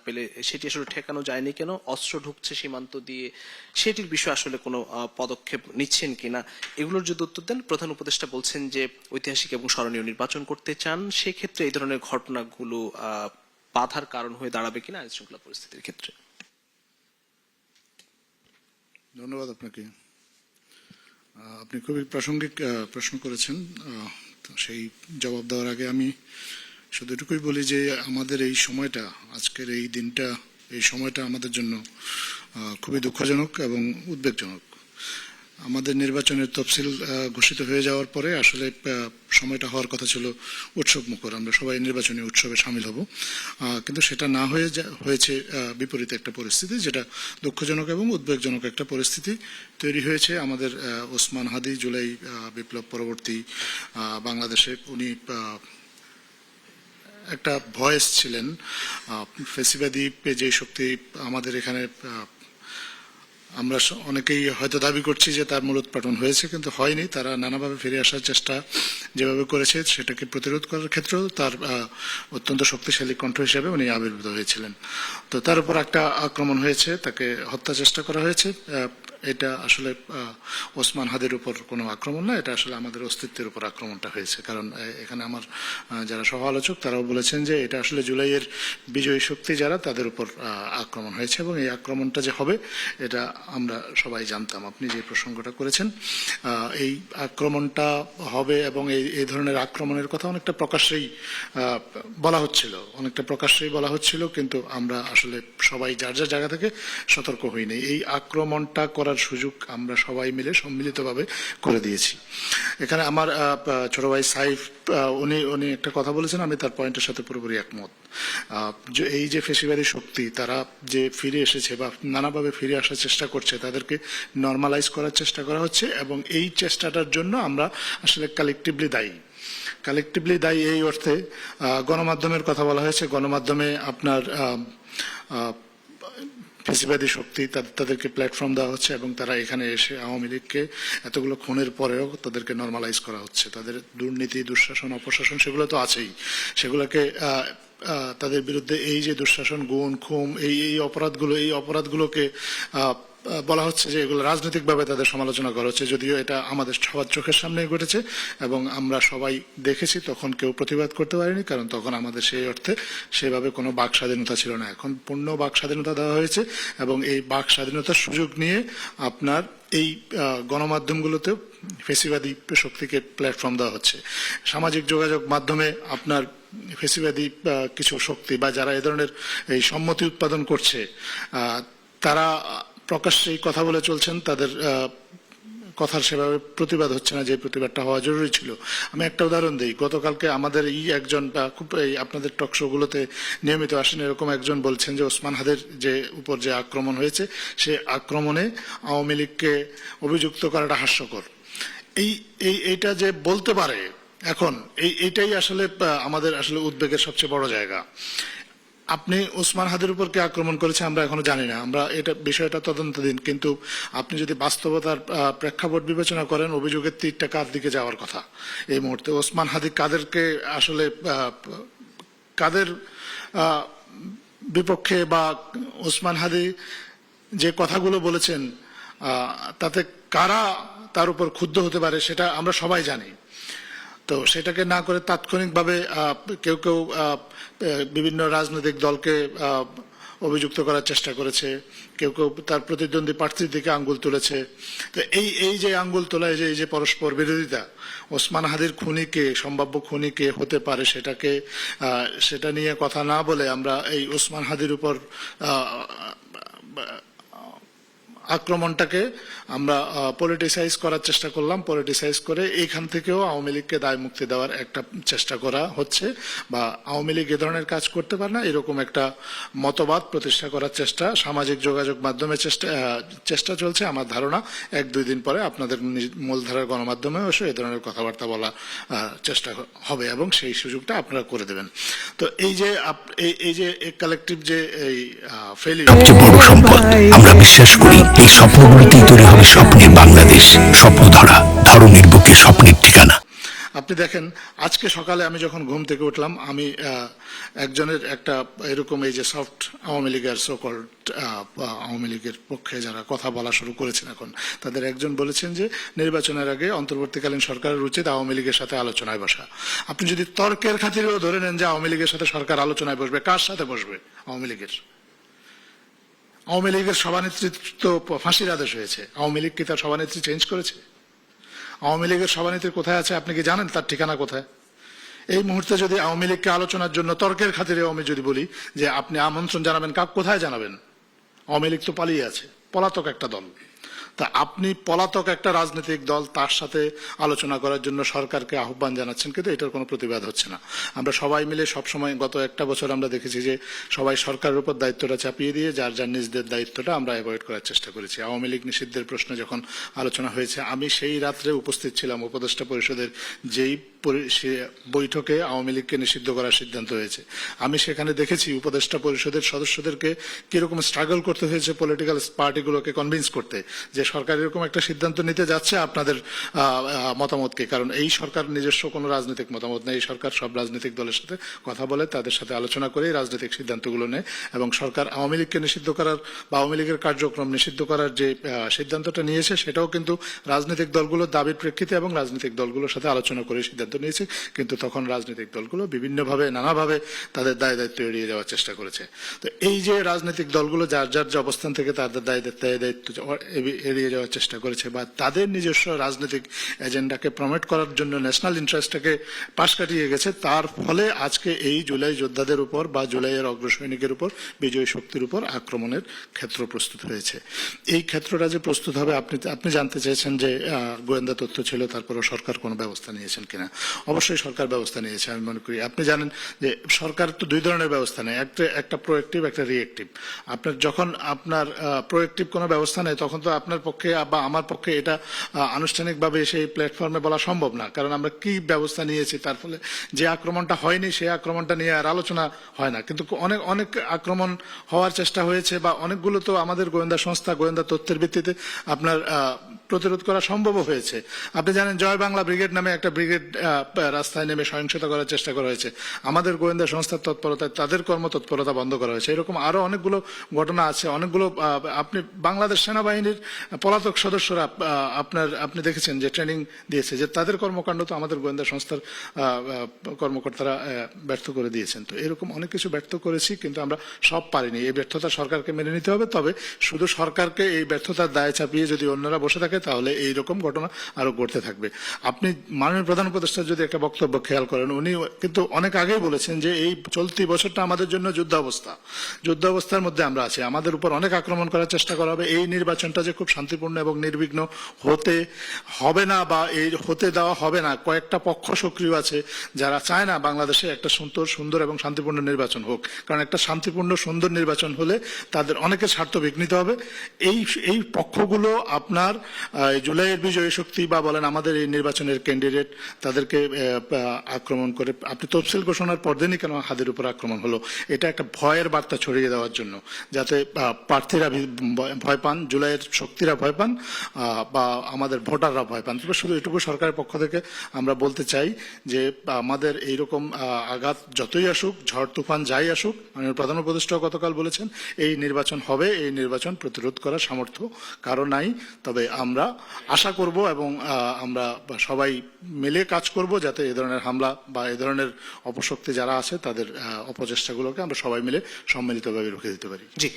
পেলে সেটি আসলে ঠেকানো যায়নি কেন? অস্ত্র ঢুকছে সীমান্ত দিয়ে, সেটির বিষয়ে আসলে কোনো পদক্ষেপ নিচ্ছেন কিনা, এগুলোর যদি উত্তর দেন। প্রধান উপদেষ্টা বলছেন যে ঐতিহাসিক এবং স্মরণীয় নির্বাচন করতে চান, সেক্ষেত্রে এই ধরনের ঘটনাগুলো বাধার কারণ হয়ে দাঁড়াবে কিনা আইন শৃঙ্খলা পরিস্থিতির ক্ষেত্রে? ধন্যবাদ আপনাকে। আপনি খুবই প্রাসঙ্গিক প্রশ্ন করেছেন। সেই জবাব দেওয়ার আগে আমি শুধু এটুকুই বলি যে আমাদের এই সময়টা, আজকের এই দিনটা, এই সময়টা আমাদের জন্য খুবই দুঃখজনক এবং উদ্বেগজনক। আমাদের নির্বাচনের তফসিল ঘোষিত হয়ে যাওয়ার পরে আসলে সময়টা হওয়ার কথা ছিল উৎসব মুখর, আমরা সবাই নির্বাচনী উৎসবে সামিল হব, কিন্তু সেটা না হয়েছে বিপরীত একটা পরিস্থিতি, যেটা দুঃখজনক এবং উদ্বেগজনক একটা পরিস্থিতি তৈরি হয়েছে আমাদের ওসমান হাদি জুলাই বিপ্লব পরবর্তী বাংলাদেশে। উনি একটা ভয়েস ছিলেন, ফেসিবাদী যে শক্তি আমাদের এখানে আমরা অনেকেই হয়তো দাবি করছি যে তার মূলোৎপাটন হয়েছে, কিন্তু হয়নি। তারা নানাভাবে ফিরে আসার চেষ্টা যেভাবে করেছে সেটাকে প্রতিরোধ করার ক্ষেত্রেও তার অত্যন্ত শক্তিশালী কণ্ঠ হিসেবে উনি আবির্ভূত হয়েছিলেন। তো তার উপর একটা আক্রমণ হয়েছে, তাকে হত্যা চেষ্টা করা হয়েছে। এটা আসলে ওসমান হাদির উপর কোনো আক্রমণ না, এটা আসলে আমাদের অস্তিত্বের উপর আক্রমণটা হয়েছে। কারণ এখানে আমার যারা সহ আলোচক তারাও বলেছেন যে এটা আসলে জুলাইয়ের বিজয়ী শক্তি যারা, তাদের উপর আক্রমণ হয়েছে, এবং এই আক্রমণটা যে হবে এটা আমরা সবাই জানতাম। আপনি যে প্রসঙ্গটা করেছেন, এই আক্রমণটা হবে এবং এই ধরনের আক্রমণের কথা অনেকটা প্রকাশ্যেই বলা হচ্ছিল, কিন্তু আমরা আসলে সবাই যার যার জায়গা থেকে সতর্ক হইনি। এই আক্রমণটা করার সুযোগ আমরা সবাই মিলে সম্মিলিতভাবে করে দিয়েছি। এখানে আমার ছোট ভাই সাইফ উনি একটা কথা বলেছেন, আমি তার পয়েন্টের সাথে পুরোপুরি একমত। এই যে ফেসিবাদী শক্তি তারা যে ফিরে এসেছে বা নানাভাবে ফিরে আসার চেষ্টা করছে, তাদেরকে নর্মালাইজ করার চেষ্টা করা হচ্ছে, এবং এই চেষ্টাটার জন্য আমরা আসলে কালেকটিভলি দায়ী। এই অর্থে গণমাধ্যমের কথা বলা হয়েছে, গণমাধ্যমে আপনার ফেসিবাদী শক্তি তাদেরকে প্ল্যাটফর্ম দেওয়া হচ্ছে, এবং তারা এখানে এসে আওয়ামী লীগকে এতগুলো খুনের পরেও তাদেরকে নর্মালাইজ করা হচ্ছে। তাদের দুর্নীতি, দুঃশাসন, অপশাসন সেগুলো তো আছেই, সেগুলোকে তাদের বিরুদ্ধে এই যে দুঃশাসন, গুণ, খুন, এই অপরাধগুলোকে বলা হচ্ছে যে এগুলো রাজনৈতিকভাবে তাদের সমালোচনা করা হচ্ছে, যদিও এটা আমাদের সবার চোখের সামনে ঘটেছে এবং আমরা সবাই দেখেছি। তখন কেউ প্রতিবাদ করতে পারেনি, কারণ তখন আমাদের সেই অর্থে সেভাবে কোনো বাক স্বাধীনতা ছিল না। এখন পূর্ণ বাক স্বাধীনতা দেওয়া হয়েছে, এবং এই বাক স্বাধীনতার সুযোগ নিয়ে আপনার এই গণমাধ্যমগুলোতে ফেসিবাদী শক্তিকে প্ল্যাটফর্ম দেওয়া হচ্ছে। সামাজিক যোগাযোগ মাধ্যমে আপনার ফেসিবাদী কিছু শক্তি বা যারা এ ধরনের এই সম্মতি উৎপাদন করছে, তারা প্রকাশ্যে কথা বলে চলছেন, তাদের কথার সেভাবে প্রতিবাদ হচ্ছে না যে প্রতিবাদটা হওয়া জরুরি ছিল। আমি একটা উদাহরণ দিই। গতকালকে আমাদের একজন খুব আপনাদের টক শো গুলোতে নিয়মিত আসেন, এরকম একজন বলছেন যে ওসমান হাদির যে উপর যে আক্রমণ হয়েছে, সে আক্রমণে আওয়ামী লীগকে অভিযুক্ত করাটা হাস্যকর। এইটা যে বলতে পারে এখন, এইটাই আসলে আমাদের আসলে উদ্বেগের সবচেয়ে বড় জায়গা। আপনি ওসমান হাদির উপর কে আক্রমণ করেছে আমরা এখনো জানি না, আমরা বিষয়টা তদন্তাধীন, কিন্তু আপনি যদি বাস্তবতার প্রেক্ষাপট বিবেচনা করেন, অভিযোগের তীরটা কার দিকে যাওয়ার কথা এই মুহূর্তে? ওসমান হাদি কাদের বিপক্ষে, বা ওসমান হাদি যে কথাগুলো বলেছেন তাতে কারা তার উপর ক্ষুব্ধ হতে পারে সেটা আমরা সবাই জানি। তো সেটাকে না করে তাৎক্ষণিকভাবে কেউ বিভিন্ন রাজনৈতিক দলকে অভিযুক্ত করার চেষ্টা করেছে, কেউ তার প্রতিদ্বন্দ্বী প্রার্থীর দিকে আঙ্গুল তুলেছে। তো এই যে আঙ্গুল তোলা, এই যে পরস্পর বিরোধিতা, ওসমান হাদির সম্ভাব্য খুনি কে হতে পারে সেটা নিয়ে কথা না বলে আমরা এই ওসমান হাদির উপর আক্রমণটাকে আমরা পলিটিসাইজ করার চেষ্টা করলাম। পলিটিসাইজ করে এইখান থেকেও আওয়ামী লীগকে দায় মুক্তি দেওয়ার একটা চেষ্টা করা হচ্ছে, বা আওয়ামী লীগ এ ধরনের কাজ করতে পারে না এরকম একটা মতবাদ প্রতিষ্ঠা করার চেষ্টা সামাজিক যোগাযোগ মাধ্যমে চেষ্টা চলছে। আমার ধারণা 1-2 দিন পরে আপনাদের মূলধারার গণমাধ্যমে অবশ্য এই ধরনের কথাবার্তা বলা চেষ্টা হবে, এবং সেই সুযোগটা আপনারা করে দেবেন। তো এই যে কালেকটিভ যে এই ফেলিউর, সবচেয়ে বড় সম্পদ, আমরা বিশ্বাস করি এই স্বপ্নগুলোতেই তৈরি হবে স্বপ্নের বাংলাদেশ। স্বপ্ন ধরা, ধরনের বুকে স্বপ্নের ঠিকানা। আপনি দেখেন আজকে সকালে আমি যখন ঘুম থেকে উঠলাম, আমি একজনের একটা এরকম এই যে সফট আওয়ামী লীগের সোকল্ড আওয়ামী লীগের পক্ষে যারা কথা বলা শুরু করেছেন এখন, তাদের একজন বলেছেন যে নির্বাচনের আগে অন্তর্বর্তীকালীন সরকারের উচিত আওয়ামী লীগের সাথে আলোচনায় বসা। আপনি যদি তর্কের খাতিরেও ধরে নেন যে আওয়ামী লীগের সাথে সরকার আলোচনায় বসবে, কার সাথে বসবে? আওয়ামী লীগের। আওয়ামী লীগের সভানেত্রী তো ফাঁসির আদেশ হয়েছে। আওয়ামী লীগ কি তার সভানেত্রী চেঞ্জ করেছে? আওয়ামী লীগের সভানেত্রী কোথায় আছে আপনি কি জানেন? তার ঠিকানা কোথায়? এই মুহূর্তে যদি আওয়ামী লীগকে আলোচনার জন্য তর্কের খাতিরে আমি যদি বলি যে আপনি আমন্ত্রণ জানাবেন, কোথায় জানাবেন? আওয়ামী লীগ তো পালিয়ে আছে, পলাতক একটা দল। তা আপনি পলাতক একটা রাজনৈতিক দল, তার সাথে আলোচনা করার জন্য সরকারকে আহ্বান জানাচ্ছেন, কিন্তু এটার কোনো প্রতিবাদ হচ্ছে না। আমরা সবাই মিলে সবসময় গত একটা বছর আমরা দেখেছি যে সবাই সরকারের উপর দায়িত্বটা চাপিয়ে দিয়ে যার যার নিজেদের দায়িত্বটা আমরা অ্যাভয়েড করার চেষ্টা করেছি। আওয়ামী লীগ নিষিদ্ধের প্রশ্নে যখন আলোচনা হয়েছে, আমি সেই রাত্রে উপস্থিত ছিলাম উপদেষ্টা পরিষদের যেই বৈঠকে আওয়ামী লীগকে নিষিদ্ধ করার সিদ্ধান্ত হয়েছে। আমি সেখানে দেখেছি উপদেষ্টা পরিষদের সদস্যদেরকে কিরকম স্ট্রাগল করতে হয়েছে পলিটিক্যাল পার্টিগুলোকে কনভিন্স করতে যে সরকার এরকম একটা সিদ্ধান্ত নিতে যাচ্ছে আপনাদের মতামতকে। কারণ এই সরকার নিজস্ব কোনো রাজনৈতিক মতামত নেই, এই সরকার সব রাজনৈতিক দলের সাথে কথা বলে, তাদের সাথে আলোচনা করে রাজনৈতিক সিদ্ধান্তগুলো নেয়। এবং সরকার আওয়ামী লীগকে নিষিদ্ধ করার বা আওয়ামী লীগের কার্যক্রম নিষিদ্ধ করার যে সিদ্ধান্তটা নিয়েছে, সেটাও কিন্তু রাজনৈতিক দলগুলোর দাবির প্রেক্ষিতে এবং রাজনৈতিক দলগুলোর সাথে আলোচনা করে সিদ্ধান্ত নিয়েছে। কিন্তু তখন রাজনৈতিক দলগুলো বিভিন্নভাবে নানাভাবে তাদের দায় দায়িত্ব এড়িয়ে যাওয়ার চেষ্টা করেছে। তো এই যে রাজনৈতিক দলগুলো যার যার যে অবস্থান থেকে তাদের দায়িত্ব এড়িয়ে যাওয়ার চেষ্টা করেছে বা তাদের নিজস্ব রাজনৈতিক এজেন্ডাকে প্রমোট করার জন্য ন্যাশনাল ইন্টারেস্টটাকে পাশ কাটিয়ে গেছে, তার ফলে আজকে এই জুলাই যোদ্ধাদের উপর বা জুলাইয়ের অগ্রসৈনিকের উপর, বিজয়ী শক্তির উপর আক্রমণের ক্ষেত্র প্রস্তুত হয়েছে। এই ক্ষেত্রটা যে প্রস্তুত হবে, আপনি জানতে চেয়েছেন যে গোয়েন্দা তথ্য ছিল, তারপরেও সরকার কোনো ব্যবস্থা নিয়েছেন কিনা। অবশ্যই সরকার ব্যবস্থা নিয়েছে আমি মনে করি। আপনি জানেন যে সরকার তো দুই ধরনের ব্যবস্থা নেয়, একটা প্রোয়েক্টিভ, একটা রিয়েক্টিভ। আপনার যখন আপনার প্রোয়েক্টিভ কোনো ব্যবস্থা নেয়, তখন তো আপনার পক্ষে বা আমার পক্ষে এটা আনুষ্ঠানিকভাবে সেই প্ল্যাটফর্মে বলা সম্ভব না। কারণ আমরা কি ব্যবস্থা নিয়েছি, তার ফলে যে আক্রমণটা হয়নি সেই আক্রমণটা নিয়ে আর আলোচনা হয় না। কিন্তু অনেক আক্রমণ হওয়ার চেষ্টা হয়েছে বা অনেকগুলো তো আমাদের গোয়েন্দা সংস্থা গোয়েন্দা তথ্যের ভিত্তিতে আপনার প্রতিরোধ করা সম্ভবও হয়েছে। আপনি জানেন জয় বাংলা ব্রিগেড নামে একটা ব্রিগেড রাস্তায় নেমে সহিংসতা করার চেষ্টা করা হয়েছে, আমাদের গোয়েন্দা সংস্থার তৎপরতায় তাদের কর্মতৎপরতা বন্ধ করা হয়েছে। এরকম আরো অনেকগুলো ঘটনা আছে। অনেকগুলো আপনি বাংলাদেশ সেনাবাহিনীর পলাতক সদস্যরা আপনি দেখেছেন যে ট্রেনিং দিয়েছে, যে তাদের কর্মকাণ্ড তো আমাদের গোয়েন্দা সংস্থার কর্মকর্তারা ব্যর্থ করে দিয়েছেন। তো এরকম অনেক কিছু ব্যর্থ করেছি, কিন্তু আমরা সব পারিনি। এই ব্যর্থতা সরকারকে মেনে নিতে হবে। তবে শুধু সরকারকে এই ব্যর্থতার দায় চাপিয়ে যদি অন্যরা বসে থাকে, তাহলে এইরকম ঘটনা আরো ঘটতে থাকবে। আপনি মাননীয় প্রধান উপদেষ্টা যদি একটা বক্তব্য খেয়াল করেন, উনি কিন্তু অনেক আগেই বলেছেন যে এই চলতি বছরটা আমাদের জন্য যুদ্ধাবস্থার মধ্যে আমরা আছি, আমাদের উপর অনেক আক্রমণ করার চেষ্টা করা হবে। এই নির্বাচনটা যে খুব শান্তিপূর্ণ এবং নির্বিঘ্ন হতে হবে না বা এই হতে দেওয়া হবে না, কয়েকটা পক্ষ সক্রিয় আছে যারা চায় না বাংলাদেশে একটা সুন্দর এবং শান্তিপূর্ণ নির্বাচন হোক। কারণ একটা শান্তিপূর্ণ সুন্দর নির্বাচন হলে তাদের অনেকের স্বার্থ বিঘ্নিত হবে। এই পক্ষগুলো আপনার জুলাইয়ের বিজয়ী শক্তি বা বলেন আমাদের এই নির্বাচনের ক্যান্ডিডেট, তাদেরকে আক্রমণ করে, আপনি তফসিল ঘোষণার পর দিনই কেন হাদের উপর আক্রমণ হলো, এটা একটা ভয়ের বার্তা ছড়িয়ে দেওয়ার জন্য, যাতে প্রার্থীরা ভয় পান, জুলাইয়ের শক্তিরা ভয় পান বা আমাদের ভোটাররা ভয় পান। তবে শুধু এটুকু সরকারের পক্ষ থেকে আমরা বলতে চাই যে আমাদের এইরকম আঘাত যতই আসুক, ঝড় তুফান যাই আসুক, মাননীয় প্রধান উপদেষ্টাও গতকাল বলেছেন এই নির্বাচন হবে, এই নির্বাচন প্রতিরোধ করার সামর্থ্য কারো নাই। তবে আমরা আশা করব এবং আমরা সবাই মিলে কাজ করব যাতে এই ধরনের হামলা বা এই ধরনের অপশক্তি যারা আছে তাদের অপচেষ্টাগুলোকে আমরা সবাই মিলে সম্মিলিতভাবে রুখে দিতে পারি। জি।